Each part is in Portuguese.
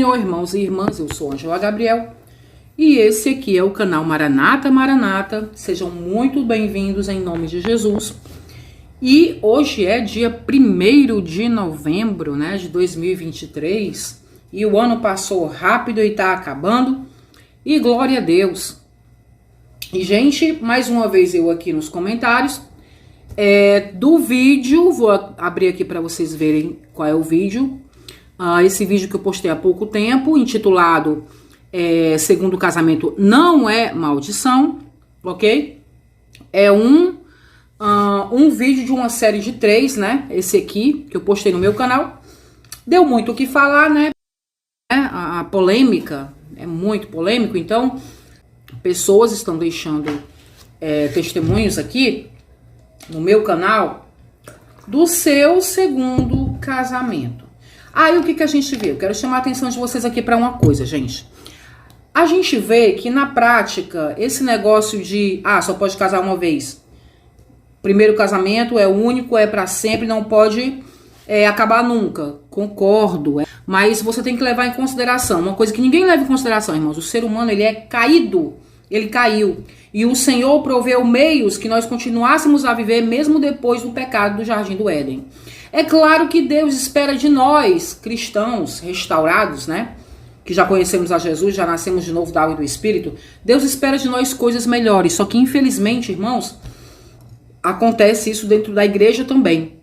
Senhor, irmãos e irmãs, eu sou Ângela Gabriel e esse aqui é o canal Maranata Maranata. Sejam muito bem-vindos em nome de Jesus. E hoje é dia 1º de novembro, né, de 2023 e o ano passou rápido e tá acabando e glória a Deus. E gente, mais uma vez eu aqui nos comentários do vídeo, vou abrir aqui para vocês verem qual é o vídeo. Esse vídeo que eu postei há pouco tempo, intitulado Segundo Casamento Não é Maldição, ok? É um vídeo de uma série de 3, né? Esse aqui, que eu postei no meu canal. Deu muito o que falar, né? A polêmica é muito polêmico, então pessoas estão deixando testemunhos aqui no meu canal do seu segundo casamento. Aí o que a gente vê? Eu quero chamar a atenção de vocês aqui para uma coisa, gente. A gente vê que na prática, esse negócio de, só pode casar uma vez. Primeiro casamento é único, é para sempre, não pode acabar nunca. Concordo. Mas você tem que levar em consideração, uma coisa que ninguém leva em consideração, irmãos. O ser humano, ele é caído. Ele caiu. E o Senhor proveu meios que nós continuássemos a viver mesmo depois do pecado do Jardim do Éden. É claro que Deus espera de nós, cristãos restaurados, né? Que já conhecemos a Jesus, já nascemos de novo da água e do Espírito. Deus espera de nós coisas melhores. Só que, infelizmente, irmãos, acontece isso dentro da igreja também.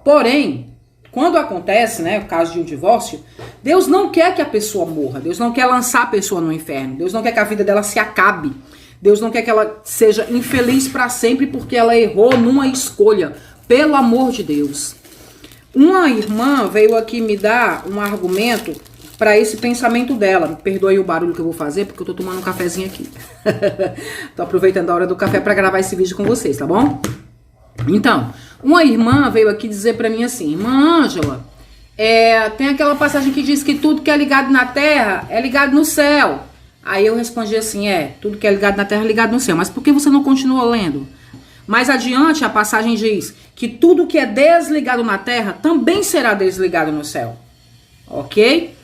Porém, quando acontece, né, o caso de um divórcio, Deus não quer que a pessoa morra. Deus não quer lançar a pessoa no inferno. Deus não quer que a vida dela se acabe. Deus não quer que ela seja infeliz para sempre porque ela errou numa escolha. Pelo amor de Deus. Uma irmã veio aqui me dar um argumento para esse pensamento dela. Me perdoe o barulho que eu vou fazer, porque eu tô tomando um cafezinho aqui. Tô aproveitando a hora do café para gravar esse vídeo com vocês, tá bom? Então, uma irmã veio aqui dizer para mim assim: Irmã Ângela, tem aquela passagem que diz que tudo que é ligado na terra é ligado no céu. Aí eu respondi assim: tudo que é ligado na terra é ligado no céu. Mas por que você não continua lendo? Mais adiante, a passagem diz que tudo que é desligado na terra também será desligado no céu. Ok?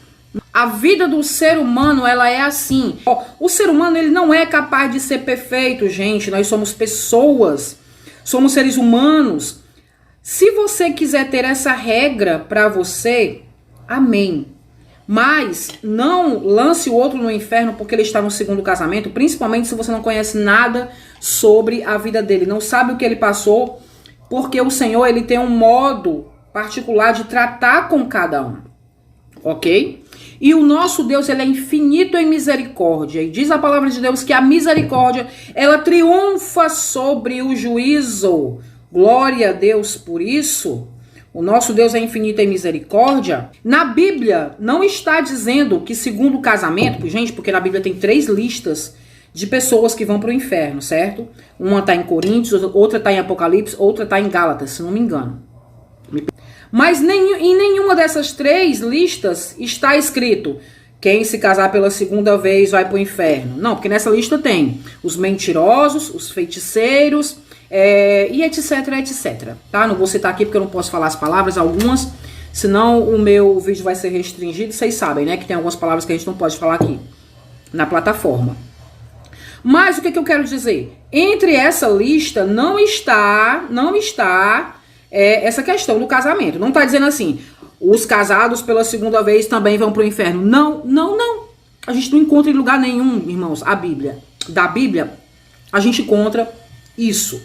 A vida do ser humano, ela é assim. O ser humano, ele não é capaz de ser perfeito, gente. Nós somos pessoas. Somos seres humanos. Se você quiser ter essa regra para você, amém. Mas não lance o outro no inferno porque ele está no segundo casamento, principalmente se você não conhece nada sobre a vida dele, não sabe o que ele passou, porque o Senhor, ele tem um modo particular de tratar com cada um, ok? E o nosso Deus, ele é infinito em misericórdia, e diz a palavra de Deus que a misericórdia, ela triunfa sobre o juízo. Glória a Deus por isso. O nosso Deus é infinito em misericórdia. Na Bíblia não está dizendo que segundo o casamento, gente, porque na Bíblia tem 3 listas de pessoas que vão para o inferno, certo? Uma está em Coríntios, outra está em Apocalipse, outra está em Gálatas, se não me engano. Mas em nenhuma dessas 3 listas está escrito: quem se casar pela segunda vez vai para o inferno. Não, porque nessa lista tem os mentirosos, os feiticeiros, e etc, etc, tá? Não vou citar aqui porque eu não posso falar as palavras, algumas, senão o meu vídeo vai ser restringido. Vocês sabem, né, que tem algumas palavras que a gente não pode falar aqui na plataforma. Mas o que eu quero dizer? Entre essa lista não está essa questão do casamento. Não está dizendo assim, os casados pela segunda vez também vão para o inferno. Não, não, não. A gente não encontra em lugar nenhum, irmãos, a Bíblia. Da Bíblia, a gente encontra isso.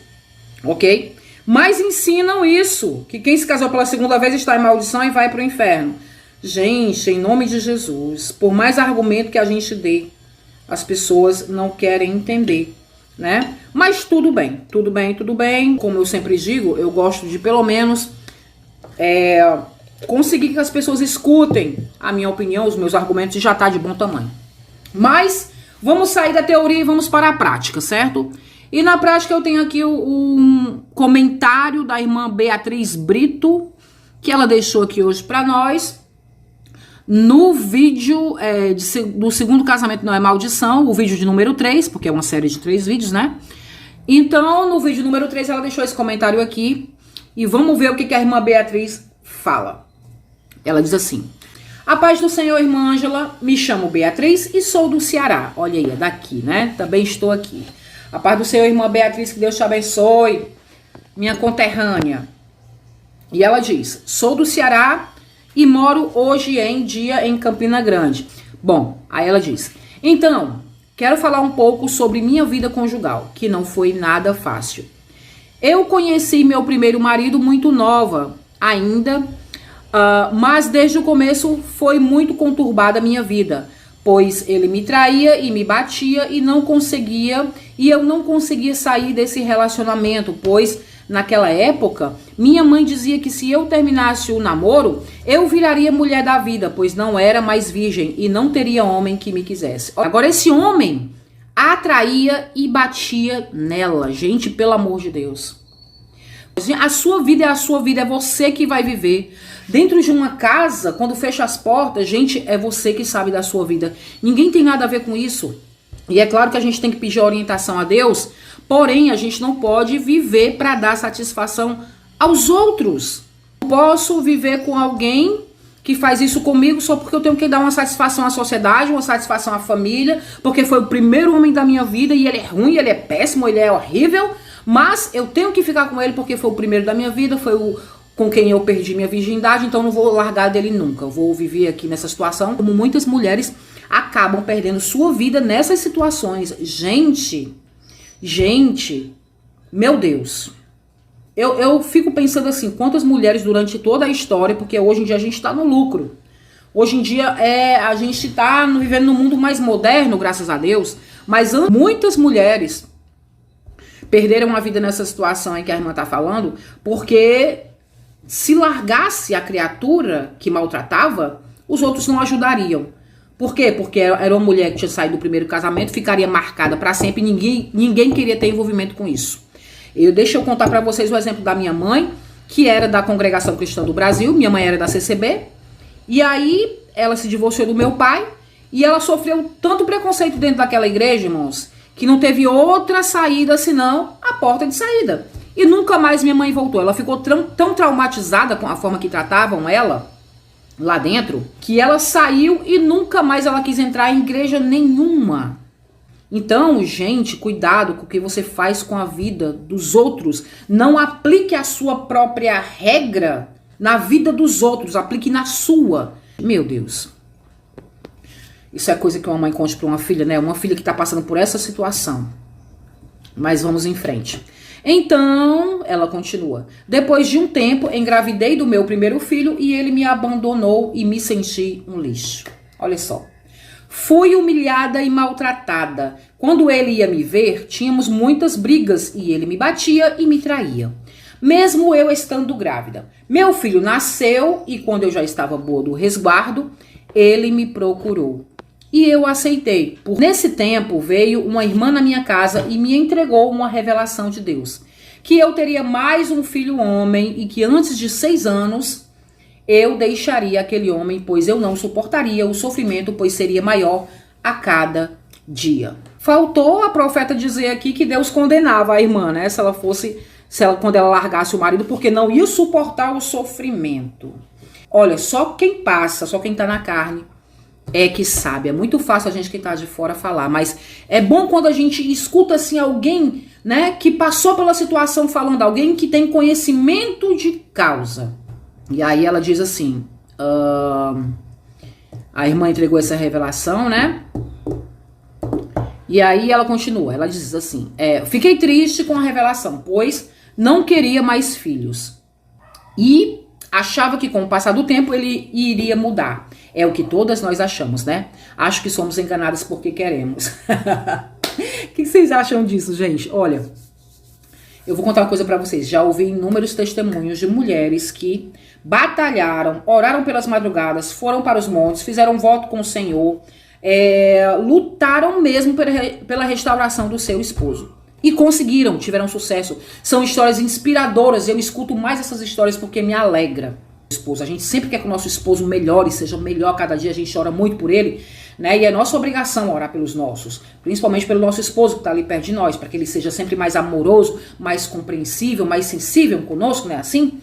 Ok? Mas ensinam isso, que quem se casou pela segunda vez está em maldição e vai para o inferno. Gente, em nome de Jesus, por mais argumento que a gente dê, as pessoas não querem entender, né? Mas tudo bem, tudo bem, tudo bem. Como eu sempre digo, eu gosto de pelo menos conseguir que as pessoas escutem a minha opinião, os meus argumentos, e já tá de bom tamanho. Mas vamos sair da teoria e vamos para a prática, certo? E na prática eu tenho aqui um comentário da irmã Beatriz Brito, que ela deixou aqui hoje para nós, no vídeo do segundo casamento não é maldição, o vídeo de número 3, porque é uma série de 3 vídeos, né? Então, no vídeo número 3, ela deixou esse comentário aqui, e vamos ver o que a irmã Beatriz fala. Ela diz assim: A paz do Senhor, irmã Ângela. Me chamo Beatriz e sou do Ceará. Olha aí, é daqui, né? Também estou aqui. A paz do Senhor, irmã Beatriz, que Deus te abençoe. Minha conterrânea. E ela diz: sou do Ceará e moro hoje em dia em Campina Grande. Bom, aí ela diz: então, quero falar um pouco sobre minha vida conjugal, que não foi nada fácil. Eu conheci meu primeiro marido muito nova ainda, mas desde o começo foi muito conturbada a minha vida, pois ele me traía e me batia e eu não conseguia sair desse relacionamento, pois naquela época minha mãe dizia que se eu terminasse o namoro, eu viraria mulher da vida, pois não era mais virgem e não teria homem que me quisesse. Agora esse homem atraía e batia nela. Gente, pelo amor de Deus. A sua vida é a sua vida, é você que vai viver. Dentro de uma casa, quando fecha as portas, gente, é você que sabe da sua vida. Ninguém tem nada a ver com isso. E é claro que a gente tem que pedir orientação a Deus, porém a gente não pode viver para dar satisfação aos outros. Eu posso viver com alguém que faz isso comigo só porque eu tenho que dar uma satisfação à sociedade, uma satisfação à família, porque foi o primeiro homem da minha vida e ele é ruim, ele é péssimo, ele é horrível, mas eu tenho que ficar com ele porque foi o primeiro da minha vida, foi o com quem eu perdi minha virgindade, então não vou largar dele nunca. Eu vou viver aqui nessa situação, como muitas mulheres acabam perdendo sua vida nessas situações. Gente, meu Deus. Eu fico pensando assim, quantas mulheres durante toda a história, porque hoje em dia a gente tá no lucro. Hoje em dia a gente tá vivendo num mundo mais moderno, graças a Deus, mas muitas mulheres perderam a vida nessa situação em que a irmã tá falando, porque se largasse a criatura que maltratava, os outros não ajudariam. Por quê? Porque era uma mulher que tinha saído do primeiro casamento, ficaria marcada para sempre e ninguém queria ter envolvimento com isso. Deixa eu contar para vocês o exemplo da minha mãe, que era da Congregação Cristã do Brasil. Minha mãe era da CCB. E aí ela se divorciou do meu pai e ela sofreu tanto preconceito dentro daquela igreja, irmãos, que não teve outra saída senão a porta de saída. E nunca mais minha mãe voltou. Ela ficou tão traumatizada com a forma que tratavam ela lá dentro, que ela saiu e nunca mais ela quis entrar em igreja nenhuma. Então, gente, cuidado com o que você faz com a vida dos outros. Não aplique a sua própria regra na vida dos outros, aplique na sua. Meu Deus. Isso é coisa que uma mãe conte para uma filha, né? Uma filha que tá passando por essa situação. Mas vamos em frente. Então, ela continua. Depois de um tempo, engravidei do meu primeiro filho e ele me abandonou e me senti um lixo. Olha só. Fui humilhada e maltratada. Quando ele ia me ver, tínhamos muitas brigas e ele me batia e me traía. Mesmo eu estando grávida. Meu filho nasceu e quando eu já estava boa do resguardo, ele me procurou. E eu aceitei. Nesse tempo veio uma irmã na minha casa e me entregou uma revelação de Deus. Que eu teria mais um filho homem e que antes de 6 anos eu deixaria aquele homem, pois eu não suportaria o sofrimento, pois seria maior a cada dia. Faltou a profeta dizer aqui que Deus condenava a irmã, né? Quando ela largasse o marido, porque não ia suportar o sofrimento. Olha, só quem passa, só quem tá na carne, é que sabe. É muito fácil a gente que tá de fora falar, mas é bom quando a gente escuta assim alguém, né, que passou pela situação falando, alguém que tem conhecimento de causa. E aí ela diz assim, a irmã entregou essa revelação, né? E aí ela continua, ela diz assim, fiquei triste com a revelação, pois não queria mais filhos. E achava que com o passar do tempo ele iria mudar. É o que todas nós achamos, né? Acho que somos enganadas porque queremos. O que vocês acham disso, gente? Olha, eu vou contar uma coisa pra vocês. Já ouvi inúmeros testemunhos de mulheres que batalharam, oraram pelas madrugadas, foram para os montes, fizeram voto com o Senhor, lutaram mesmo pela restauração do seu esposo. E conseguiram, tiveram sucesso. São histórias inspiradoras. Eu escuto mais essas histórias porque me alegra. A gente sempre quer que o nosso esposo melhore, seja melhor cada dia. A gente ora muito por ele, né? E é nossa obrigação orar pelos nossos. Principalmente pelo nosso esposo que está ali perto de nós. Para que ele seja sempre mais amoroso, mais compreensível, mais sensível conosco, né? Assim?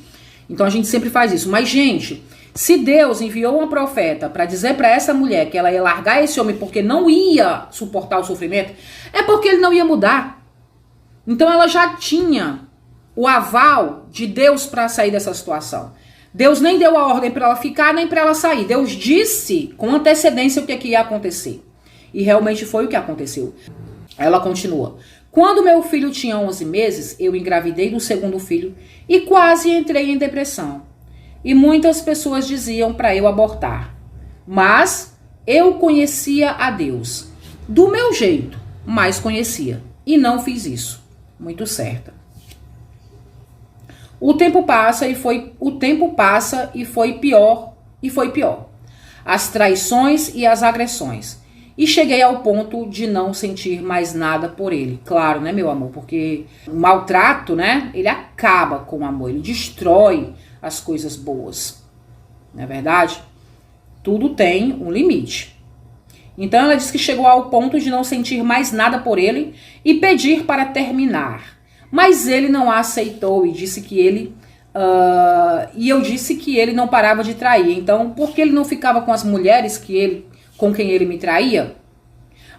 Então a gente sempre faz isso. Mas, gente, Se Deus enviou uma profeta para dizer para essa mulher que ela ia largar esse homem porque não ia suportar o sofrimento, é porque ele não ia mudar. Então ela já tinha o aval de Deus para sair dessa situação. Deus nem deu a ordem para ela ficar, nem para ela sair. Deus disse com antecedência o que ia acontecer. E realmente foi o que aconteceu. Ela continua. Quando meu filho tinha 11 meses, eu engravidei do segundo filho e quase entrei em depressão. E muitas pessoas diziam para eu abortar. Mas eu conhecia a Deus. Do meu jeito, mas conhecia. E não fiz isso. Muito certa. O tempo passa e foi pior. As traições e as agressões. E cheguei ao ponto de não sentir mais nada por ele. Claro, né, meu amor? Porque o maltrato, né? Ele acaba com o amor. Ele destrói as coisas boas. Não é verdade? Tudo tem um limite. Então ela disse que chegou ao ponto de não sentir mais nada por ele e pedir para terminar. Mas ele não a aceitou e disse que ele... e eu disse que ele não parava de trair. Então, por que ele não ficava com as mulheres com quem ele me traía?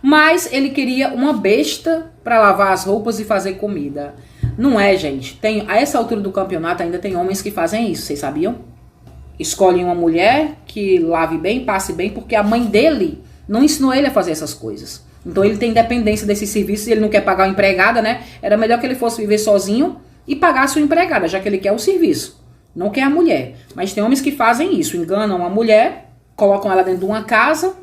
Mas ele queria uma besta para lavar as roupas e fazer comida. Não é, gente. A essa altura do campeonato ainda tem homens que fazem isso, vocês sabiam? Escolhem uma mulher que lave bem, passe bem, porque a mãe dele não ensinou ele a fazer essas coisas. Então ele tem dependência desses serviços e ele não quer pagar uma empregada, né? Era melhor que ele fosse viver sozinho e pagar a sua empregada, já que ele quer o serviço. Não quer a mulher. Mas tem homens que fazem isso, enganam a mulher, colocam ela dentro de uma casa,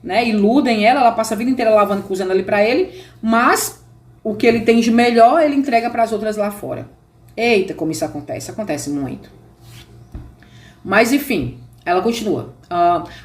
né? Iludem ela passa a vida inteira lavando e cozinhando ali pra ele, mas o que ele tem de melhor, ele entrega para as outras lá fora. Eita, como isso acontece. Acontece muito. Mas, enfim, ela continua.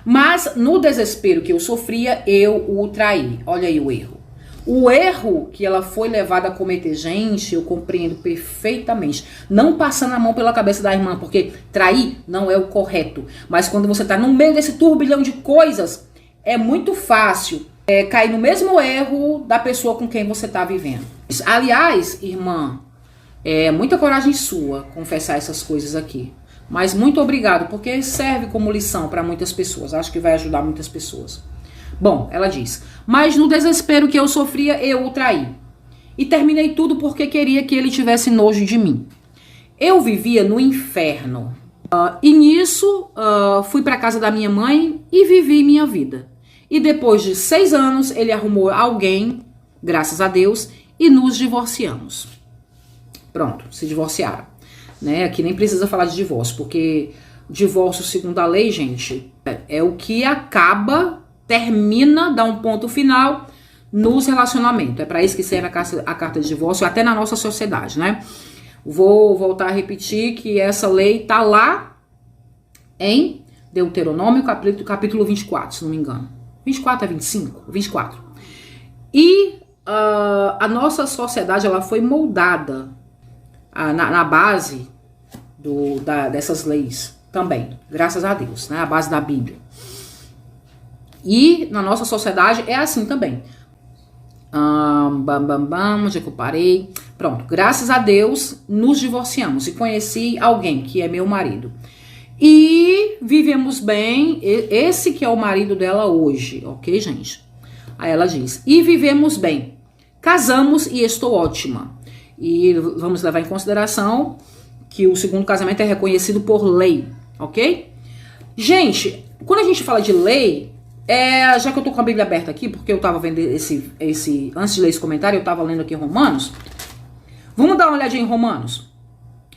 Mas, no desespero que eu sofria, eu o traí. Olha aí o erro. O erro que ela foi levada a cometer, gente, eu compreendo perfeitamente. Não passando a mão pela cabeça da irmã, porque trair não é o correto. Mas quando você tá no meio desse turbilhão de coisas, é muito fácil cair no mesmo erro da pessoa com quem você tá vivendo. Aliás, irmã, é muita coragem sua confessar essas coisas aqui. Mas muito obrigado, porque serve como lição para muitas pessoas. Acho que vai ajudar muitas pessoas. Bom, ela diz, mas no desespero que eu sofria, eu o traí. E terminei tudo porque queria que ele tivesse nojo de mim. Eu vivia no inferno. E nisso, fui para casa da minha mãe e vivi minha vida. E depois de 6 anos, ele arrumou alguém, graças a Deus, e nos divorciamos. Pronto, se divorciaram. Né? Aqui nem precisa falar de divórcio, porque divórcio, segundo a lei, gente, é o que acaba, termina, dá um ponto final nos relacionamentos. É para isso que serve a carta de divórcio, até na nossa sociedade, né? Vou voltar a repetir que essa lei tá lá em Deuteronômio, capítulo 24, se não me engano. 24 a 25? 24. E a nossa sociedade, ela foi moldada na base dessas leis também, graças a Deus, né? A base da Bíblia. E na nossa sociedade é assim também. Onde é que eu parei? Pronto, graças a Deus nos divorciamos e conheci alguém que é meu marido. E vivemos bem, esse que é o marido dela hoje, ok, gente? Aí ela diz, e vivemos bem, casamos e estou ótima. E vamos levar em consideração que o segundo casamento é reconhecido por lei, ok? Gente, quando a gente fala de lei, já que eu tô com a Bíblia aberta aqui, porque eu tava vendo antes de ler esse comentário, eu tava lendo aqui Romanos. Vamos dar uma olhadinha em Romanos.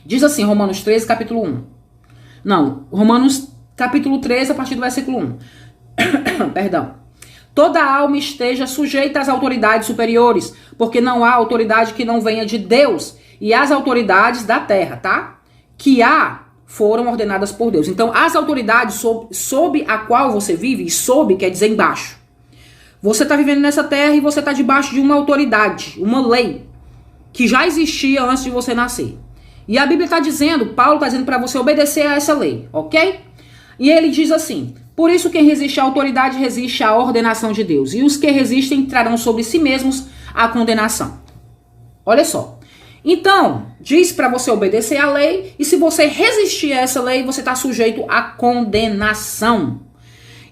Diz assim, Romanos 13, capítulo 1. Não, Romanos capítulo 13, a partir do versículo 1. Perdão. Toda alma esteja sujeita às autoridades superiores, porque não há autoridade que não venha de Deus, e as autoridades da terra, tá? Que foram ordenadas por Deus. Então, as autoridades sob a qual você vive, e sob quer dizer embaixo. Você está vivendo nessa terra e você está debaixo de uma autoridade, uma lei, que já existia antes de você nascer. E a Bíblia está dizendo, Paulo está dizendo para você obedecer a essa lei, ok? E ele diz assim, por isso quem resiste à autoridade resiste à ordenação de Deus, e os que resistem trarão sobre si mesmos a condenação. Olha só. Então, diz para você obedecer à lei, e se você resistir a essa lei, você está sujeito à condenação.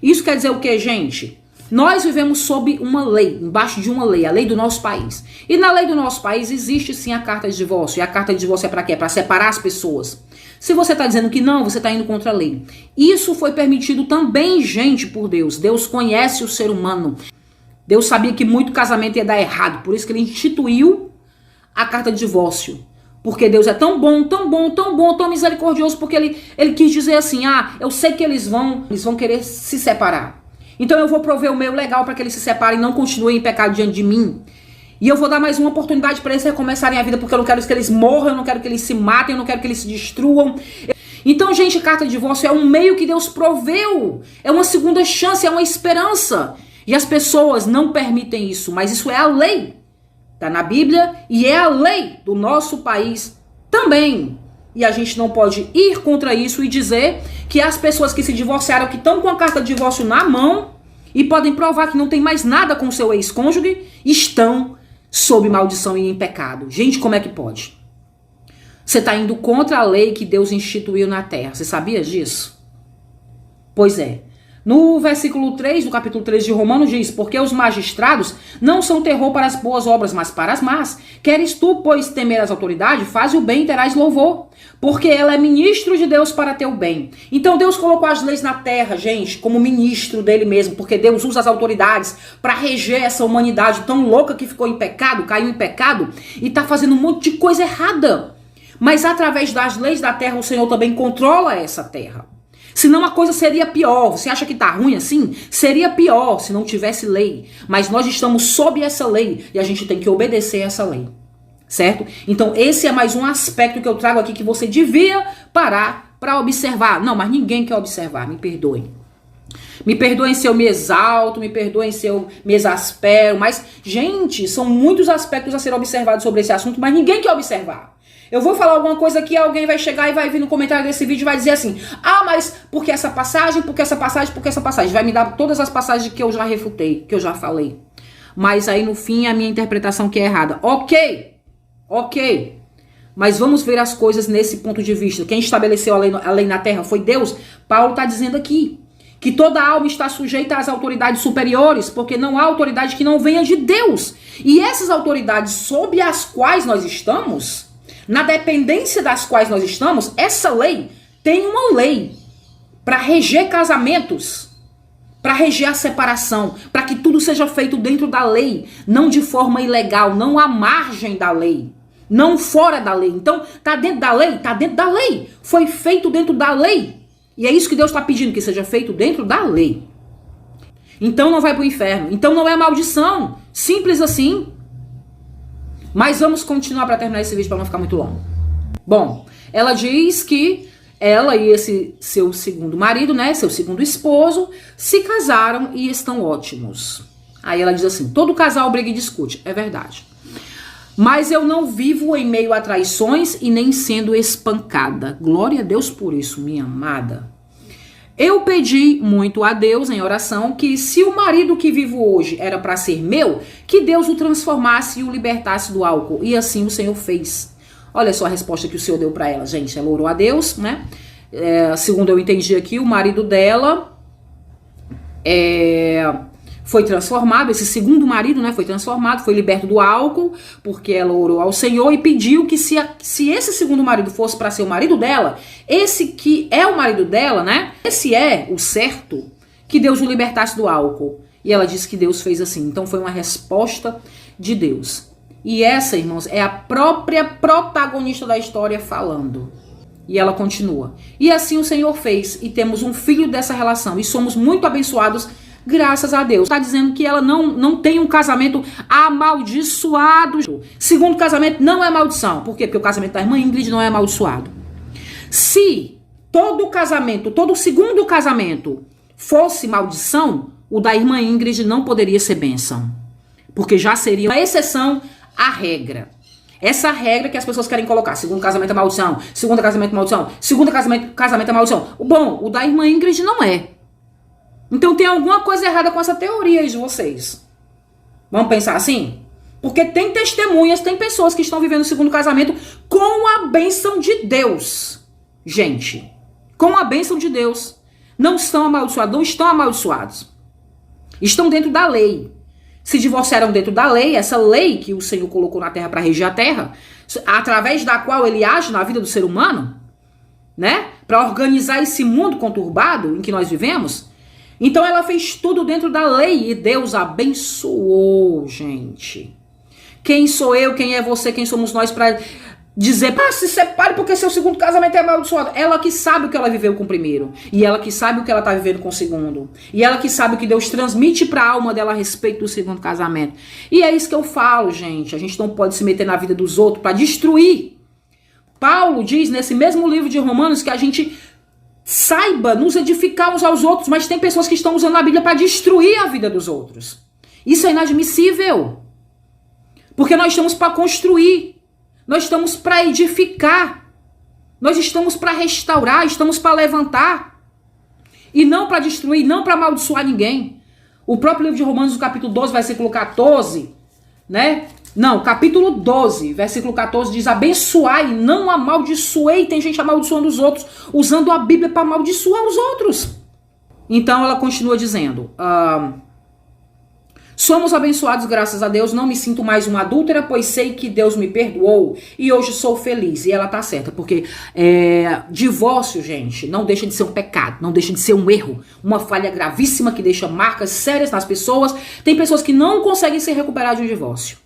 Isso quer dizer o que, gente? Nós vivemos sob uma lei, embaixo de uma lei, a lei do nosso país. E na lei do nosso país existe sim a carta de divórcio. E a carta de divórcio é para quê? É para separar as pessoas. Se você está dizendo que não, você está indo contra a lei. Isso foi permitido também, gente, por Deus. Deus conhece o ser humano. Deus sabia que muito casamento ia dar errado. Por isso que ele instituiu a carta de divórcio. Porque Deus é tão bom, tão bom, tão bom, tão misericordioso, porque ele quis dizer assim, eu sei que eles vão querer se separar. Então eu vou prover o meio legal para que eles se separem e não continuem em pecado diante de mim. E eu vou dar mais uma oportunidade para eles recomeçarem a vida, porque eu não quero que eles morram, eu não quero que eles se matem, eu não quero que eles se destruam. Então, gente, carta de divórcio é um meio que Deus proveu. É uma segunda chance, é uma esperança. E as pessoas não permitem isso, mas isso é a lei. Tá na Bíblia e é a lei do nosso país também. E a gente não pode ir contra isso e dizer que as pessoas que se divorciaram, que estão com a carta de divórcio na mão e podem provar que não tem mais nada com o seu ex-cônjuge, estão sob maldição e em pecado. Gente, como é que pode? Você está indo contra a lei que Deus instituiu na terra. Você sabia disso? Pois é. No versículo 3 do capítulo 3 de Romanos diz, porque os magistrados não são terror para as boas obras, mas para as más. Queres tu, pois, temer as autoridades, faze o bem e terás louvor, porque ela é ministro de Deus para teu bem. Então Deus colocou as leis na terra, gente, como ministro dele mesmo, porque Deus usa as autoridades para reger essa humanidade tão louca que ficou em pecado, caiu em pecado e está fazendo um monte de coisa errada. Mas através das leis da terra, o Senhor também controla essa terra. Senão a coisa seria pior. Você acha que tá ruim assim? Seria pior se não tivesse lei. Mas nós estamos sob essa lei e a gente tem que obedecer essa lei. Certo? Então esse é mais um aspecto que eu trago aqui que você devia parar para observar. Não, mas ninguém quer observar, me perdoem. Me perdoem se eu me exalto, me perdoem se eu me exaspero. Mas, gente, são muitos aspectos a serem observados sobre esse assunto, mas ninguém quer observar. Eu vou falar alguma coisa aqui, alguém vai chegar e vai vir no comentário desse vídeo e vai dizer assim, mas porque essa passagem, porque essa passagem, porque essa passagem. Vai me dar todas as passagens que eu já refutei, que eu já falei. Mas aí no fim é a minha interpretação que é errada. Ok. Mas vamos ver as coisas nesse ponto de vista. Quem estabeleceu a lei na terra foi Deus. Paulo está dizendo aqui que toda alma está sujeita às autoridades superiores, porque não há autoridade que não venha de Deus. E essas autoridades sob as quais nós estamos... Na dependência das quais nós estamos, essa lei tem uma lei para reger casamentos, para reger a separação, para que tudo seja feito dentro da lei, não de forma ilegal, não à margem da lei, não fora da lei. Então, tá dentro da lei? Tá dentro da lei. Foi feito dentro da lei. E é isso que Deus está pedindo, que seja feito dentro da lei. Então não vai para o inferno. Então não é maldição. Simples assim. Mas vamos continuar para terminar esse vídeo para não ficar muito longo. Bom, ela diz que ela e esse seu segundo marido, né, seu segundo esposo, se casaram e estão ótimos. Aí ela diz assim, todo casal briga e discute. É verdade. Mas eu não vivo em meio a traições e nem sendo espancada. Glória a Deus por isso, minha amada. Eu pedi muito a Deus em oração que se o marido que vivo hoje era para ser meu, que Deus o transformasse e o libertasse do álcool. E assim o Senhor fez. Olha só a resposta que o Senhor deu para ela, gente. Ela orou a Deus, né? Segundo eu entendi aqui, o marido dela foi transformado, esse segundo marido, né, foi transformado, foi liberto do álcool, porque ela orou ao Senhor e pediu que se esse segundo marido fosse para ser o marido dela, esse que é o marido dela, né, esse é o certo, que Deus o libertasse do álcool. E ela disse que Deus fez assim. Então foi uma resposta de Deus. E essa, irmãos, é a própria protagonista da história falando. E ela continua. E assim o Senhor fez, e temos um filho dessa relação, e somos muito abençoados graças a Deus. Está dizendo que ela não tem um casamento amaldiçoado. Segundo casamento não é maldição. Por quê? Porque o casamento da irmã Ingrid não é amaldiçoado. Se todo casamento, todo segundo casamento fosse maldição, o da irmã Ingrid não poderia ser bênção. Porque já seria uma exceção à regra. Essa regra que as pessoas querem colocar. Segundo casamento é maldição. Segundo casamento é maldição. Segundo casamento é maldição. Bom, o da irmã Ingrid não é. Então tem alguma coisa errada com essa teoria aí de vocês. Vamos pensar assim? Porque tem testemunhas, tem pessoas que estão vivendo o segundo casamento com a bênção de Deus. Gente, com a bênção de Deus. Não estão amaldiçoados, não estão amaldiçoados. Estão dentro da lei. Se divorciaram dentro da lei, essa lei que o Senhor colocou na terra para reger a terra, através da qual ele age na vida do ser humano, né? Para organizar esse mundo conturbado em que nós vivemos. Então ela fez tudo dentro da lei e Deus abençoou, gente. Quem sou eu, quem é você, quem somos nós para dizer, se separe porque seu segundo casamento é amaldiçoado. Ela que sabe o que ela viveu com o primeiro. E ela que sabe o que ela tá vivendo com o segundo. E ela que sabe o que Deus transmite para a alma dela a respeito do segundo casamento. E é isso que eu falo, gente. A gente não pode se meter na vida dos outros para destruir. Paulo diz nesse mesmo livro de Romanos que a gente saiba nos edificar uns aos outros, mas tem pessoas que estão usando a Bíblia para destruir a vida dos outros. Isso é inadmissível. Porque nós estamos para construir. Nós estamos para edificar. Nós estamos para restaurar, estamos para levantar. E não para destruir, não para amaldiçoar ninguém. O próprio livro de Romanos, no capítulo 12, versículo 14, né? Não, capítulo 12, versículo 14 diz: abençoai, não amaldiçoei. Tem gente amaldiçoando os outros, usando a Bíblia para amaldiçoar os outros. Então ela continua dizendo: somos abençoados graças a Deus, não me sinto mais uma adúltera, pois sei que Deus me perdoou e hoje sou feliz. E ela tá certa, porque divórcio, gente, não deixa de ser um pecado, não deixa de ser um erro, uma falha gravíssima que deixa marcas sérias nas pessoas. Tem pessoas que não conseguem se recuperar de um divórcio.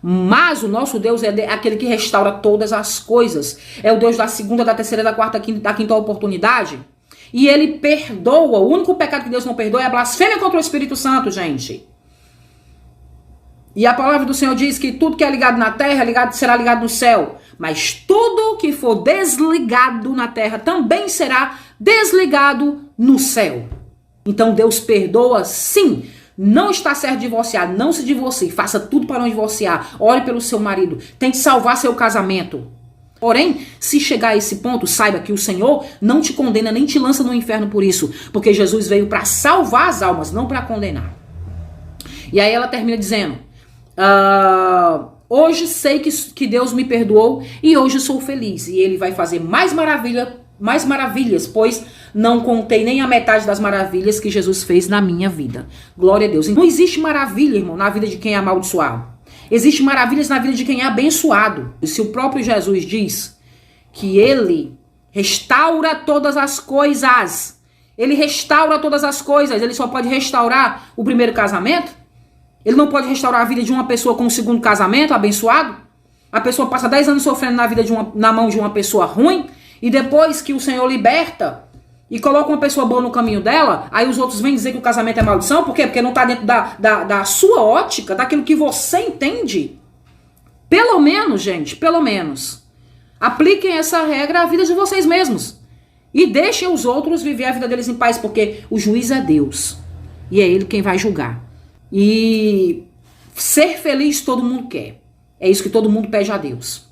Mas o nosso Deus é aquele que restaura todas as coisas. É o Deus da segunda, da terceira, da quarta, da quinta oportunidade. E ele perdoa. O único pecado que Deus não perdoa é a blasfêmia contra o Espírito Santo, gente. E a palavra do Senhor diz que tudo que é ligado na terra será ligado no céu. Mas tudo que for desligado na terra também será desligado no céu. Então Deus perdoa, sim. Não está certo divorciar, não se divorcie, faça tudo para não divorciar, ore pelo seu marido, tente salvar seu casamento. Porém, se chegar a esse ponto, saiba que o Senhor não te condena nem te lança no inferno por isso, porque Jesus veio para salvar as almas, não para condenar. E aí ela termina dizendo: hoje sei que Deus me perdoou e hoje sou feliz. E ele vai fazer mais maravilhas, pois não contei nem a metade das maravilhas que Jesus fez na minha vida. Glória a Deus. Não existe maravilha, irmão, na vida de quem é amaldiçoado. Existem maravilhas na vida de quem é abençoado. E se o próprio Jesus diz que ele restaura todas as coisas, ele restaura todas as coisas, ele só pode restaurar o primeiro casamento? Ele não pode restaurar a vida de uma pessoa com o segundo casamento abençoado? A pessoa passa 10 anos sofrendo na mão de uma pessoa ruim, e depois que o Senhor liberta e coloca uma pessoa boa no caminho dela, aí os outros vêm dizer que o casamento é maldição. Por quê? Porque não está dentro da sua ótica, daquilo que você entende. Pelo menos, gente, pelo menos, apliquem essa regra à vida de vocês mesmos. E deixem os outros viver a vida deles em paz, porque o juiz é Deus. E é ele quem vai julgar. E ser feliz todo mundo quer. É isso que todo mundo pede a Deus.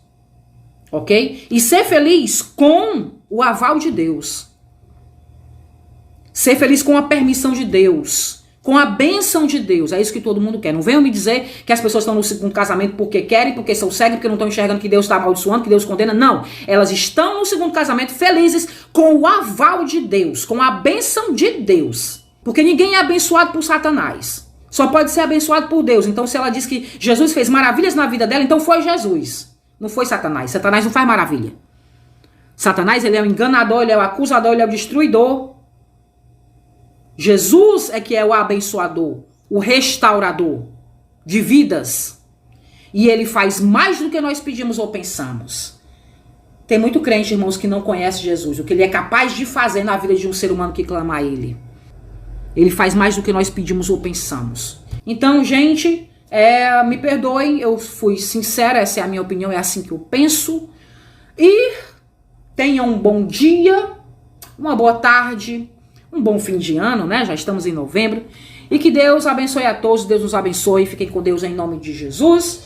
Ok? E ser feliz com o aval de Deus. Ser feliz com a permissão de Deus. Com a bênção de Deus. É isso que todo mundo quer. Não venham me dizer que as pessoas estão no segundo casamento porque querem, porque são cegas, porque não estão enxergando que Deus está amaldiçoando, que Deus condena. Não. Elas estão no segundo casamento felizes com o aval de Deus. Com a bênção de Deus. Porque ninguém é abençoado por Satanás. Só pode ser abençoado por Deus. Então se ela diz que Jesus fez maravilhas na vida dela, então foi Jesus. Não foi Satanás. Satanás não faz maravilha. Satanás, ele é o enganador, ele é o acusador, ele é o destruidor. Jesus é que é o abençoador, o restaurador de vidas. E ele faz mais do que nós pedimos ou pensamos. Tem muito crente, irmãos, que não conhece Jesus. O que ele é capaz de fazer na vida de um ser humano que clama a ele. Ele faz mais do que nós pedimos ou pensamos. Então, gente, me perdoem, eu fui sincera, essa é a minha opinião, é assim que eu penso. E tenham um bom dia, uma boa tarde, um bom fim de ano, né? Já estamos em novembro. E que Deus abençoe a todos, Deus nos abençoe. Fiquem com Deus em nome de Jesus.